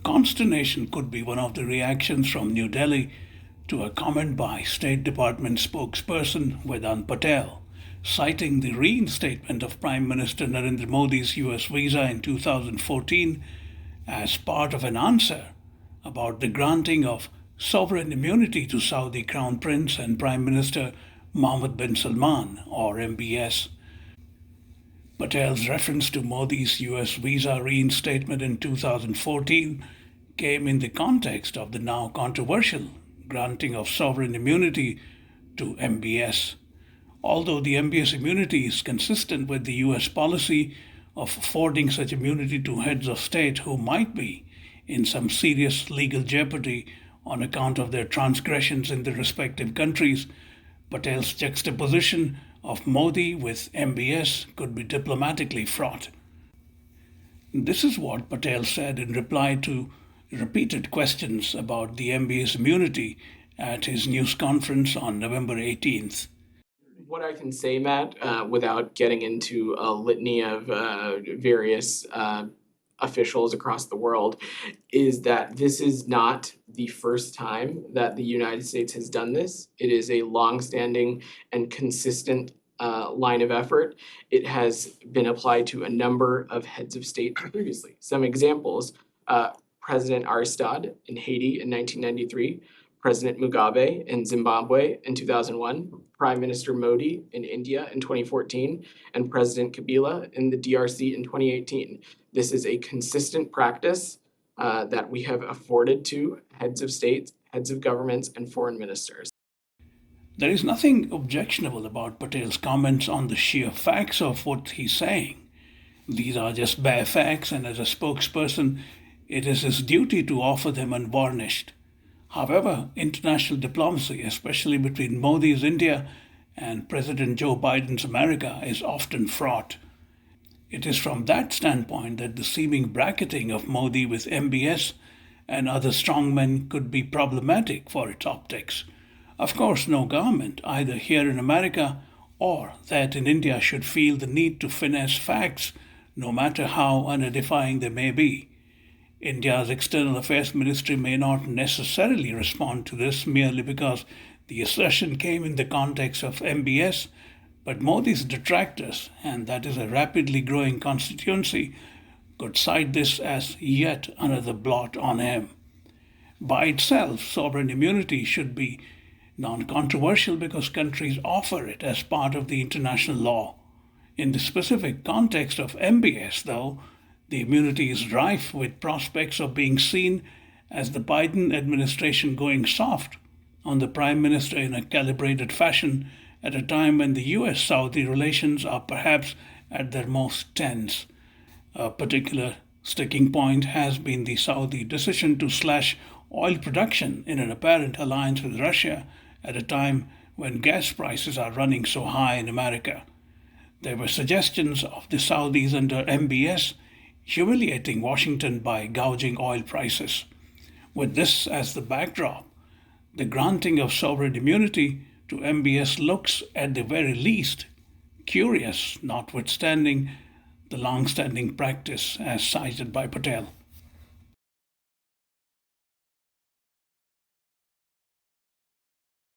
Consternation could be one of the reactions from New Delhi to a comment by State Department spokesperson Vedant Patel, citing the reinstatement of Prime Minister Narendra Modi's US visa in 2014 as part of an answer about the granting of sovereign immunity to Saudi Crown Prince and Prime Minister Mohammed bin Salman, or MBS. Patel's reference to Modi's US visa reinstatement in 2014 came in the context of the now controversial granting of sovereign immunity to MBS. Although the MBS immunity is consistent with the US policy of affording such immunity to heads of state who might be in some serious legal jeopardy on account of their transgressions in their respective countries, Patel's juxtaposition of Modi with MBS could be diplomatically fraught. This is what Patel said in reply to repeated questions about the MBS immunity at his news conference on November 18th. What I can say, Matt, without getting into a litany of various officials across the world, is that this is not the first time that the United States has done this. It is a longstanding and consistent line of effort. It has been applied to a number of heads of state previously. Some examples, President Aristide in Haiti in 1993, President Mugabe in Zimbabwe in 2001, Prime Minister Modi in India in 2014, and President Kabila in the DRC in 2018. This is a consistent practice that we have afforded to heads of states, heads of governments, and foreign ministers. There is nothing objectionable about Patel's comments on the sheer facts of what he's saying. These are just bare facts, and as a spokesperson, it is his duty to offer them unvarnished. However, international diplomacy, especially between Modi's India and President Joe Biden's America, is often fraught. It is from that standpoint that the seeming bracketing of Modi with MBS and other strongmen could be problematic for its optics. Of course, no government, either here in America or that in India, should feel the need to finesse facts, no matter how unedifying they may be. India's External Affairs Ministry may not necessarily respond to this merely because the assertion came in the context of MBS, but Modi's detractors, and that is a rapidly growing constituency, could cite this as yet another blot on him. By itself, sovereign immunity should be non-controversial because countries offer it as part of the international law. In the specific context of MBS, though, the immunity is rife with prospects of being seen as the Biden administration going soft on the Prime Minister in a calibrated fashion at a time when the US-Saudi relations are perhaps at their most tense. A particular sticking point has been the Saudi decision to slash oil production in an apparent alliance with Russia at a time when gas prices are running so high in America. There were suggestions of the Saudis under MBS humiliating Washington by gouging oil prices. With this as the backdrop, the granting of sovereign immunity to MBS looks, at the very least, curious, notwithstanding the long-standing practice as cited by Patel.